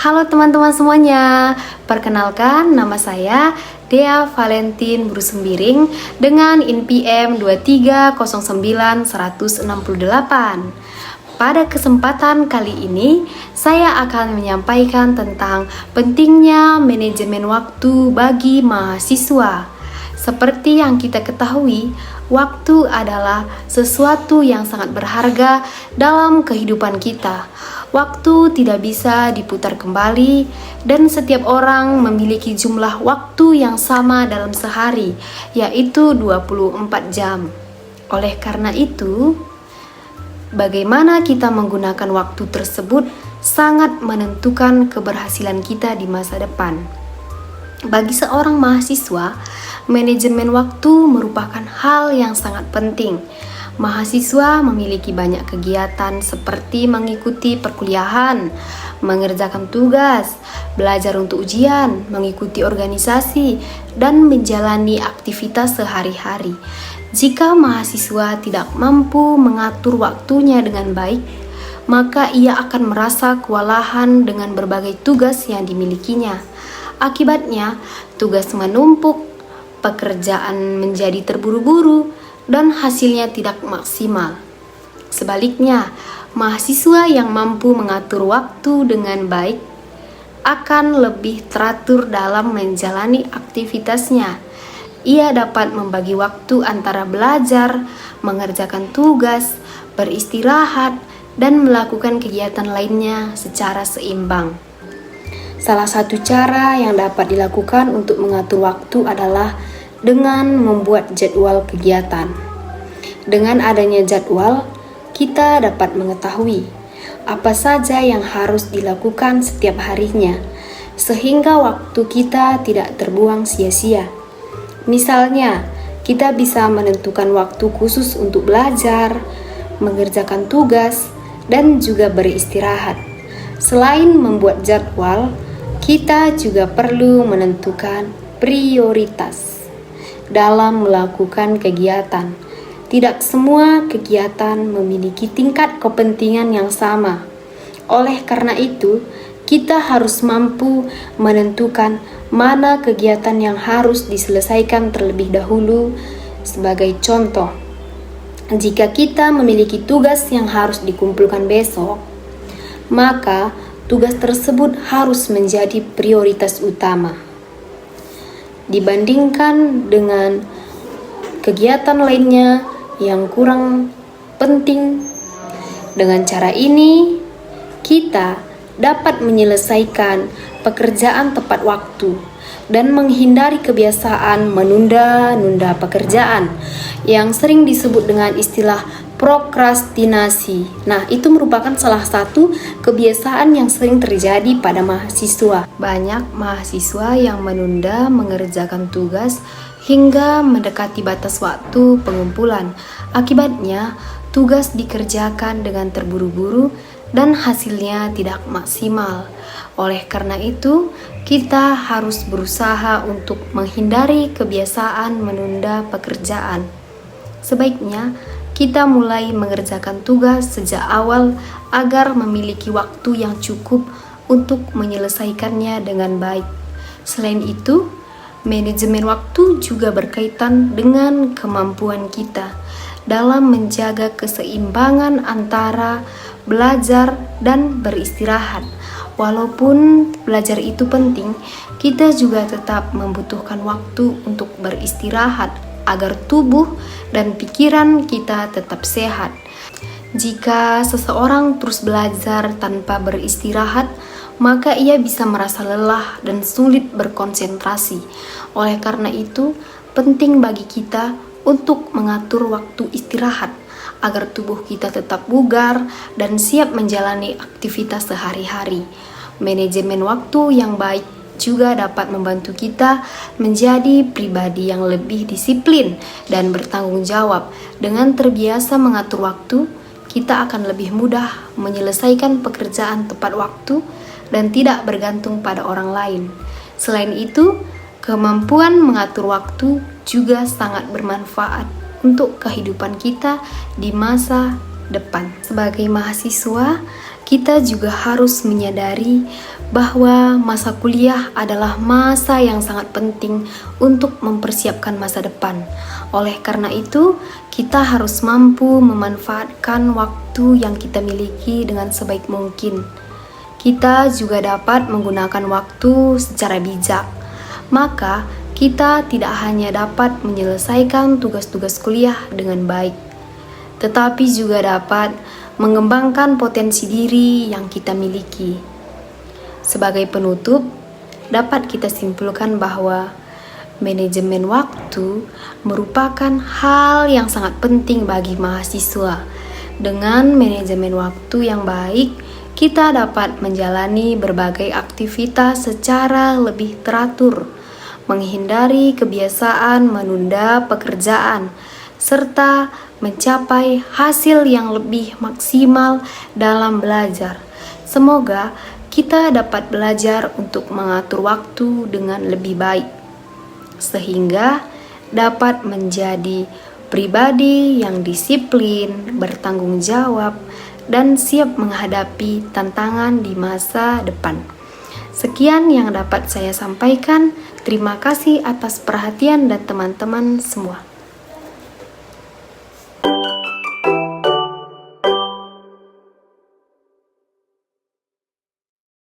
Halo teman-teman semuanya, perkenalkan nama saya Dea Valentin Brusembiring dengan INPM 2309168. Pada kesempatan kali ini, saya akan menyampaikan tentang pentingnya manajemen waktu bagi mahasiswa. Seperti yang kita ketahui, waktu adalah sesuatu yang sangat berharga dalam kehidupan kita. Waktu tidak bisa diputar kembali dan setiap orang memiliki jumlah waktu yang sama dalam sehari, yaitu 24 jam. Oleh karena itu, bagaimana kita menggunakan waktu tersebut sangat menentukan keberhasilan kita di masa depan. Bagi seorang mahasiswa, manajemen waktu merupakan hal yang sangat penting. Mahasiswa memiliki banyak kegiatan seperti mengikuti perkuliahan, mengerjakan tugas, belajar untuk ujian, mengikuti organisasi, dan menjalani aktivitas sehari-hari. Jika mahasiswa tidak mampu mengatur waktunya dengan baik, maka ia akan merasa kewalahan dengan berbagai tugas yang dimilikinya. Akibatnya, tugas menumpuk, pekerjaan menjadi terburu-buru, dan hasilnya tidak maksimal. Sebaliknya, mahasiswa yang mampu mengatur waktu dengan baik akan lebih teratur dalam menjalani aktivitasnya. Ia dapat membagi waktu antara belajar, mengerjakan tugas, beristirahat, dan melakukan kegiatan lainnya secara seimbang. Salah satu cara yang dapat dilakukan untuk mengatur waktu adalah dengan membuat jadwal kegiatan. Dengan adanya jadwal, kita dapat mengetahui apa saja yang harus dilakukan setiap harinya, sehingga waktu kita tidak terbuang sia-sia. Misalnya, kita bisa menentukan waktu khusus untuk belajar, mengerjakan tugas, dan juga beristirahat. Selain membuat jadwal, kita juga perlu menentukan prioritas dalam melakukan kegiatan. Tidak semua kegiatan memiliki tingkat kepentingan yang sama. Oleh karena itu, kita harus mampu menentukan mana kegiatan yang harus diselesaikan terlebih dahulu. Sebagai contoh, jika kita memiliki tugas yang harus dikumpulkan besok, maka tugas tersebut harus menjadi prioritas utama dibandingkan dengan kegiatan lainnya yang kurang penting. Dengan cara ini, kita dapat menyelesaikan pekerjaan tepat waktu dan menghindari kebiasaan menunda-nunda pekerjaan yang sering disebut dengan istilah prokrastinasi. Nah, itu merupakan salah satu kebiasaan yang sering terjadi pada mahasiswa. Banyak mahasiswa yang menunda mengerjakan tugas hingga mendekati batas waktu pengumpulan. Akibatnya, tugas dikerjakan dengan terburu-buru dan hasilnya tidak maksimal. Oleh karena itu, kita harus berusaha untuk menghindari kebiasaan menunda pekerjaan. Sebaiknya, kita mulai mengerjakan tugas sejak awal agar memiliki waktu yang cukup untuk menyelesaikannya dengan baik. Selain itu, manajemen waktu juga berkaitan dengan kemampuan kita dalam menjaga keseimbangan antara belajar dan beristirahat. Walaupun belajar itu penting, kita juga tetap membutuhkan waktu untuk beristirahat agar tubuh dan pikiran kita tetap sehat. Jika seseorang terus belajar tanpa beristirahat, maka ia bisa merasa lelah dan sulit berkonsentrasi. Oleh karena itu, penting bagi kita untuk mengatur waktu istirahat agar tubuh kita tetap bugar dan siap menjalani aktivitas sehari-hari. Manajemen waktu yang baik juga dapat membantu kita menjadi pribadi yang lebih disiplin dan bertanggung jawab. Dengan terbiasa mengatur waktu, kita akan lebih mudah menyelesaikan pekerjaan tepat waktu dan tidak bergantung pada orang lain. Selain itu, kemampuan mengatur waktu juga sangat bermanfaat untuk kehidupan kita di masa depan. Sebagai mahasiswa, kita juga harus menyadari bahwa masa kuliah adalah masa yang sangat penting untuk mempersiapkan masa depan. Oleh karena itu, kita harus mampu memanfaatkan waktu yang kita miliki dengan sebaik mungkin. Kita juga dapat menggunakan waktu secara bijak. Maka, kita tidak hanya dapat menyelesaikan tugas-tugas kuliah dengan baik, tetapi juga dapat mengembangkan potensi diri yang kita miliki. Sebagai penutup, dapat kita simpulkan bahwa manajemen waktu merupakan hal yang sangat penting bagi mahasiswa. Dengan manajemen waktu yang baik, kita dapat menjalani berbagai aktivitas secara lebih teratur, menghindari kebiasaan menunda pekerjaan, serta mencapai hasil yang lebih maksimal dalam belajar. Semoga kita dapat belajar untuk mengatur waktu dengan lebih baik, sehingga dapat menjadi pribadi yang disiplin, bertanggung jawab, dan siap menghadapi tantangan di masa depan. Sekian yang dapat saya sampaikan. Terima kasih atas perhatian dan teman-teman semua.